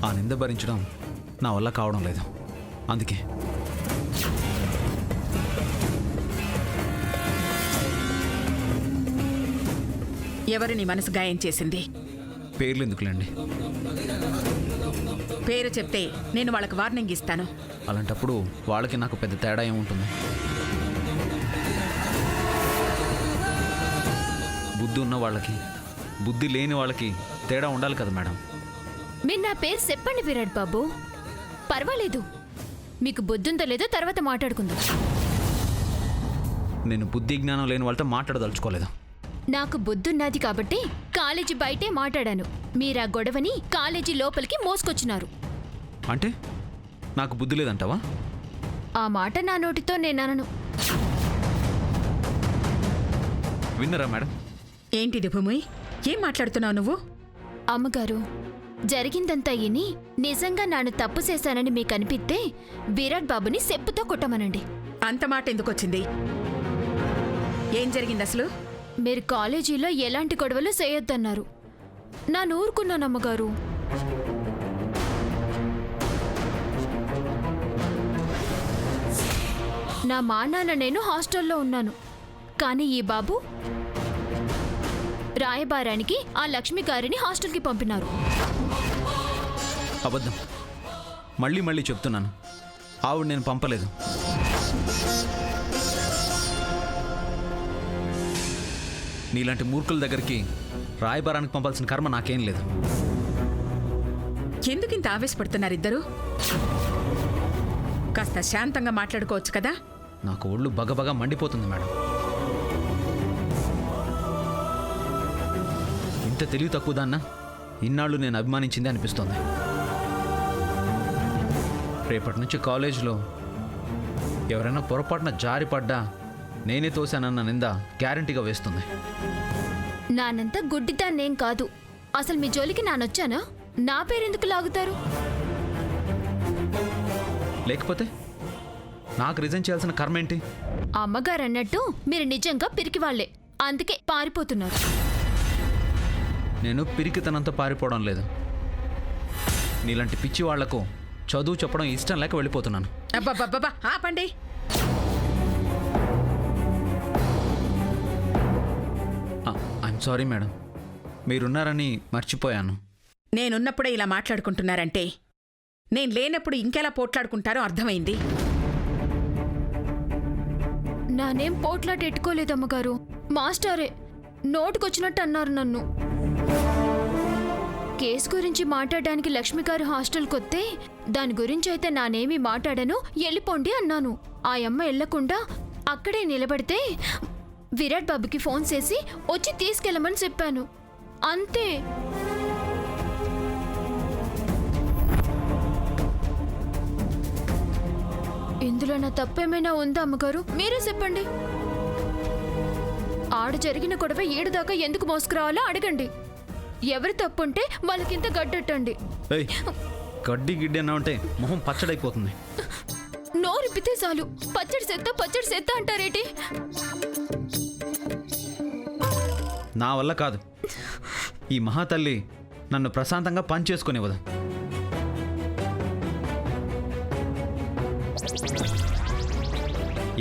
ఆ నింద భరించడం నా వల్ల కావడం లేదు. అందుకే ఎవరు నీ మనసు గాయం చేసింది? పేర్లు ఎందుకులేండి. పేరు చెప్తే నేను వాళ్ళకి వార్నింగ్ ఇస్తాను. అలాంటప్పుడు వాళ్ళకి నాకు పెద్ద తేడా ఏముంటుంది? బుద్ధి ఉన్న వాళ్ళకి బుద్ధి లేని వాళ్ళకి తేడా ఉండాలి కదా మేడం. మీరు నా పేరు చెప్పండి విరాట్ బాబు, పర్వాలేదు. మీకు బుద్ధుందో లేదో తర్వాత మాట్లాడుకుందాం. నేను బుద్ధి జ్ఞానం లేని వాళ్ళతో మాట్లాడదలుచుకోలేదు. నాకు బుద్ధున్నది కాబట్టి కాలేజీ బయటే మాట్లాడాను. మీరా గొడవని కాలేజీ లోపలికి మోసుకొచ్చినారు. అంటే నాకు బుద్ధి లేదంటావా? ఆ మాట నా నోటితో నేననను. విన్నరా మేడం? ఏంటిది భూమి? ఏం మాట్లాడుతున్నావు నువ్వు? అమ్మగారు, జరిగిందంతా ఇని నిజంగా నాను తప్పు చేశానని మీకు అనిపిస్తే విరాట్ బాబుని చెప్పుతో కొట్టమనండి. అంత మాట ఎందుకొచ్చింది? ఏం జరిగింది అసలు? మీరు కాలేజీలో ఎలాంటి గొడవలు చేయొద్దన్నారు. నా ఊరుకున్నాను అమ్మగారు. నా మా నాన్న నేను హాస్టల్లో ఉన్నాను. కానీ ఈ బాబు రాయబారానికి ఆ లక్ష్మి గారిని హాస్టల్కి పంపినారు. అబద్ధం. మళ్ళీ మళ్ళీ చెప్తున్నాను, ఆవిడ నేను పంపలేదు. నీలాంటి మూర్ఖుల దగ్గరికి రాయబారానికి పంపాల్సిన కర్మ నాకేం లేదు. ఎందుకింత ఆవేశపడుతున్నారు ఇద్దరు? కాస్త శాంతంగా మాట్లాడుకోవచ్చు కదా? నాకు ఒళ్ళు బగబగా మండిపోతుంది మేడం. ఇంత తెలివి తక్కువదాన్నా ఇన్నాళ్ళు నేను అభిమానించింది అనిపిస్తోంది. రేపటి నుంచి కాలేజీలో ఎవరైనా పొరపాటున జారిపడ్డా నేనే తోశానన్న నింద గ్యారంటీగా వేస్తుంది. నానంతా గుడ్డిదాన్నేం కాదు. అసలు మీ జోలికి నానొచ్చానా? నా పేరెందుకు లాగుతారు? లేకపోతే నాకు రిజైన్ చేయాల్సిన కర్మ ఏంటి? అమ్మగారు అన్నట్టు మీరు నిజంగా పిరికివాళ్లే, అందుకే పారిపోతున్నారు. నేను పిరికితనంతో పారిపోవడం లేదు. నీలాంటి పిచ్చి వాళ్లకు చదువు చెప్పడం ఇష్టం లేక వెళ్ళిపోతున్నాను. అబ్బబ్బబ్బా, ఆపండి. ఐఎమ్ సారీ మేడం, మీరున్నారని మర్చిపోయాను. నేనున్నప్పుడే ఇలా మాట్లాడుకుంటున్నారంటే నేను లేనప్పుడు ఇంకెలా పోట్లాడుకుంటారో అర్థమైంది. నానేం పోట్లాట ఎట్టుకోలేదమ్మగారు. మాస్టారే నోటుకొచ్చినట్టు అన్నారు నన్ను. కేసు గురించి మాట్లాడడానికి లక్ష్మి గారు హాస్టల్కి వస్తే దాని గురించి అయితే నానేమి మాట్లాడను, వెళ్ళిపోండి అన్నాను. ఆ అమ్మ వెళ్లకుండా అక్కడే నిలబడితే విరాట్ బాబుకి ఫోన్ చేసి వచ్చి తీసుకెళ్ళమని చెప్పాను. అంతే. ఇందులో నా తప్పేమైనా ఉందా అమ్మగారు? మీరే చెప్పండి. ఆడ జరిగిన గొడవ ఏడుదాకా ఎందుకు మోసుకురావాలో అడగండి. ఎవరి తప్పుంటే వాళ్ళకింత గడ్డట్టండి. గడ్డి గిడ్డి అన్నా ఉంటే మొహం పచ్చడైపోతుంది. నోరిప్పితే చాలు పచ్చడి సెత్త అంటారేటి? నా వల్ల కాదు. ఈ మహాతల్లి నన్ను ప్రశాంతంగా పనిచేసుకునేవదు.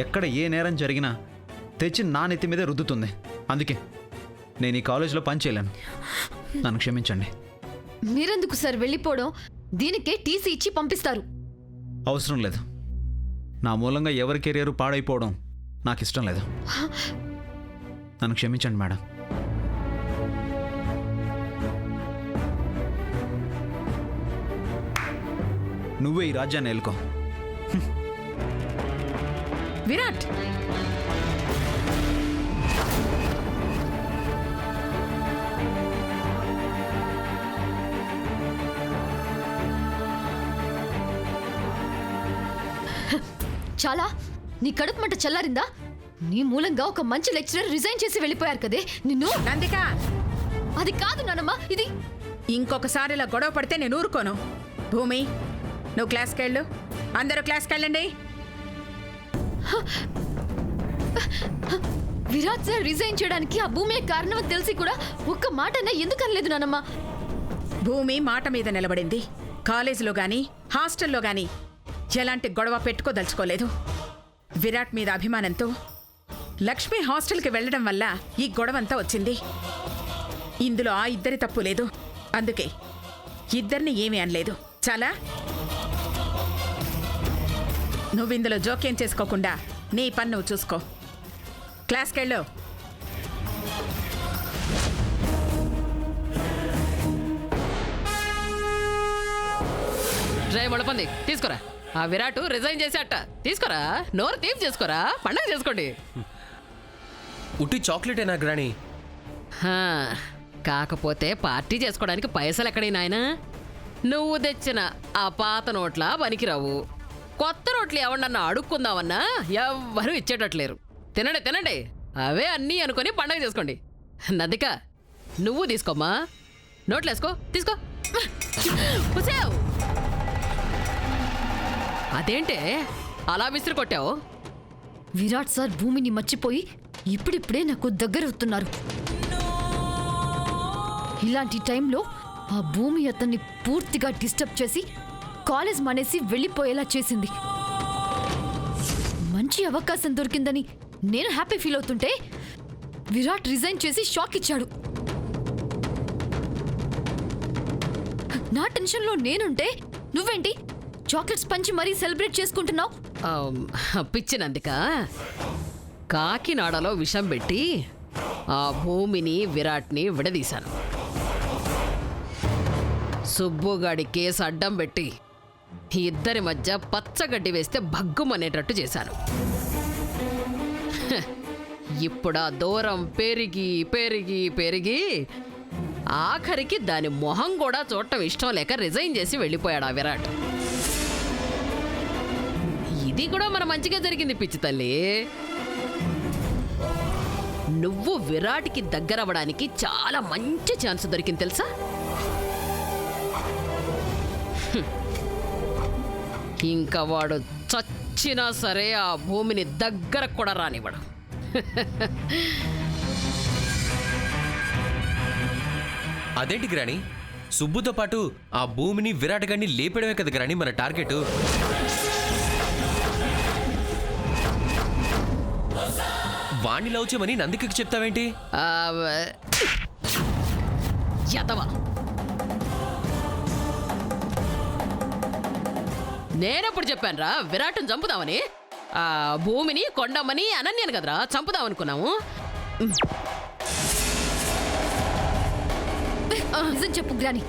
ఎక్కడ ఏ నేరం జరిగినా తెచ్చి నా నెత్తి మీదే రుద్దుతుంది. అందుకే నేను ఈ కాలేజీలో పని చేయలేను. నన్ను క్షమించండి. మీరెందుకు సార్ వెళ్ళిపోవడం? దీనికే టీసీ ఇచ్చి పంపిస్తారు. అవసరం లేదు. నా మూలంగా ఎవరి కెరియర్ పాడైపోవడం నాకు ఇష్టం లేదు. నన్ను క్షమించండి మేడం. నువ్వే ఈ రాజ్యాన్ని ఏలుకో. విరాట్, చాలా నీ కడుపు మంట చల్లారిందా? నీ మూలంగా ఒక మంచి లెక్చరర్ రిజైన్ చేసి వెళ్ళిపోయారు కదే నిన్ను. నందిక, అది కాదు నానమ్మ, ఇది. ఇంకొకసారి ఇలా గొడవ పడితే నేను ఊరుకోను. భూమి, నువ్వు క్లాస్కి వెళ్ళు. అందరూ క్లాస్కి వెళ్ళండి. విరాట్ సార్ రిజైన్ చేయడానికి ఆ భూమి కారణం తెలిసి కూడా ఒక్క మాట ఎందుకు అనలేదు నానమ్మ? భూమి మాట మీద నిలబడింది. కాలేజీలో గాని హాస్టల్లో గాని ఎలాంటి గొడవ పెట్టుకోదలుచుకోలేదు. విరాట్ మీద అభిమానంతో లక్ష్మి హాస్టల్కి వెళ్ళడం వల్ల ఈ గొడవంతా వచ్చింది. ఇందులో ఆ ఇద్దరి తప్పు లేదు. అందుకే ఇద్దరిని ఏమీ అనలేదు. చాలా నువ్విందులో జోక్యం చేసుకోకుండా నీ పని నువ్వు చూసుకో. క్లాస్కెళ్ళు. రే మొడపంది తీసుకోరా. ఆ విరాట్ రిజైన్ చేసేట తీసుకోరా. నోరు తీపి చేసుకోరా. పండగ చేసుకోండి. ఉట్టి చాక్లెటేనా గ్రాని? హా, కాకపోతే పార్టీ చేసుకోవడానికి పైసలు ఎక్కడి నాయనా? నువ్వు తెచ్చిన ఆ పాత నోట్ల పనికిరావు. కొత్త నోట్లు ఎవరన్నా అడుక్కుందామన్నా ఎవ్వరూ ఇచ్చేటట్లేరు. తినండి తినండి, అవే అన్నీ అనుకొని పండగ చేసుకోండి. నందిక నువ్వు తీసుకోమ్మా. నోట్లు వేసుకో. తీసుకో. కూసావు. అదేంటే అలా విసిరి కొట్టావు? విరాట్ సార్ భూమిని మర్చిపోయి ఇప్పుడిప్పుడే నాకు దగ్గరవుతున్నారు. ఇలాంటి టైంలో ఆ భూమి అతన్ని పూర్తిగా డిస్టర్బ్ చేసి కాలేజ్ మానేసి వెళ్ళిపోయేలా చేసింది. మంచి అవకాశం దొరికిందని నేను హ్యాపీ ఫీల్ అవుతుంటే విరాట్ రిజైన్ చేసి షాక్ ఇచ్చాడు. నా టెన్షన్లో నేనుంటే నువ్వేంటి చాక్లెట్స్ పంచి మరీ సెలబ్రేట్ చేసుకుంటున్నావు? పిచ్చినందుక కాకినాడలో విషం పెట్టి ఆ భూమిని విరాట్ని విడదీశాను. సుబ్బుగాడి కేసు అడ్డం పెట్టి ఇద్దరి మధ్య పచ్చగడ్డి వేస్తే భగ్గుమనేటట్టు చేశాను. ఇప్పుడు ఆ దూరం పెరిగి పెరిగి పెరిగి ఆఖరికి దాని మొహం కూడా చూడటం ఇష్టం లేక రిజైన్ చేసి వెళ్ళిపోయాడు ఆ విరాట్. ఇది కూడా మన మంచిగా జరిగింది పిచ్చి తల్లి. నువ్వు విరాట్కి దగ్గరవ్వడానికి చాలా మంచి ఛాన్స్ దొరికింది తెలుసా? ఇంకా వాడు చచ్చినా సరే ఆ భూమిని దగ్గర కూడా రానివ్వడు. అదేంటి గ్రాని? సుబ్బుతో పాటు ఆ భూమిని విరాట్ గారిని లేపడమే కదా గ్రాని మన టార్గెట్. వాణ్ణి లవ్ చేయమని నందికకి చెప్తావేంటి? యదవా, నేనెప్పుడు చెప్పానురా విరాట్ని చంపుదామని? ఆ భూమిని కొండమ్మని అనన్యాను కదరా చంపుదామనుకున్నాము. నిజం చెప్పు గ్రాని,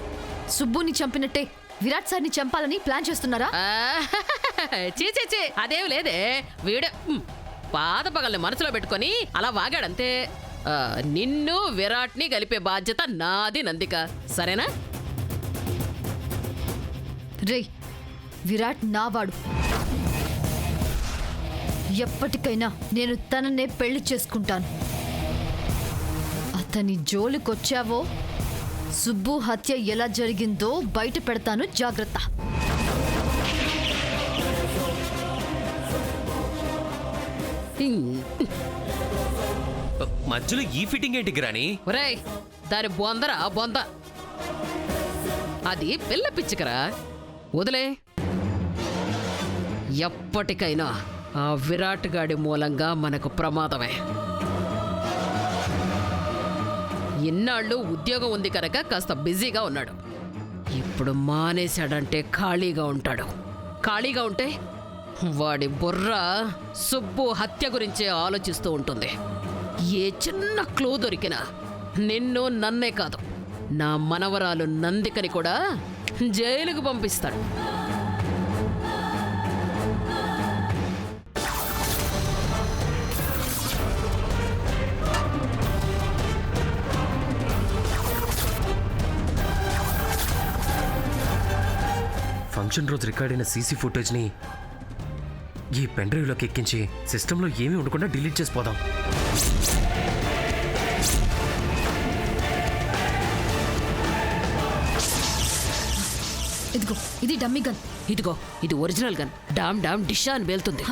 సుబ్బుని చంపినట్టే విరాట్ సార్ని చంపాలని ప్లాన్ చేస్తున్నారా? చీ అదేం లేదే. వీడే పాత పగల్ని మనసులో పెట్టుకొని అలా వాగాడంతే. నిన్ను విరాట్ని కలిపే బాధ్యత నాది నందిక, సరేనా? రేయ్, విరాట్ నావాడు. ఎప్పటికైనా నేను తననే పెళ్లి చేసుకుంటాను. అతని జోలికొచ్చావో సుబ్బు హత్య ఎలా జరిగిందో బయట పెడతాను, జాగ్రత్త. మధ్యలో ఈ ఫిట్టింగ్ ఏంటి గ్రాని? ఒరేయ్, దాని బొందరా బొంద. అది పిల్ల పిచ్చికరా, వదిలే. ఎప్పటికైనా ఆ విరాట్ గాడి మూలంగా మనకు ప్రమాదమే. ఇన్నాళ్ళు ఉద్యోగం ఉంది కనుక కాస్త బిజీగా ఉన్నాడు. ఇప్పుడు మానేశాడంటే ఖాళీగా ఉంటాడు. ఖాళీగా ఉంటే వాడి బుర్ర సుబ్బు హత్య గురించే ఆలోచిస్తూ ఉంటుంది. ఏ చిన్న క్లూ దొరికినా నిన్ను నన్నే కాదు, నా మనవరాలు నందికని కూడా జైలుకు పంపిస్తాడు. ఫంక్షన్ రోజు రికార్డ్ అయిన సీసీ ఫుటేజ్ని ఈ పెన్ డ్రైవ్లోకి ఎక్కించి సిస్టంలో ఏమీ ఉండకుండా డిలీట్ చేసిపోదాం. ఇదిగో, ఇది డమ్మీ గన్. ఇదిగో, ఇది ఒరిజినల్ గన్. డామ్ డామ్ డిషా అని వెళ్తుంది.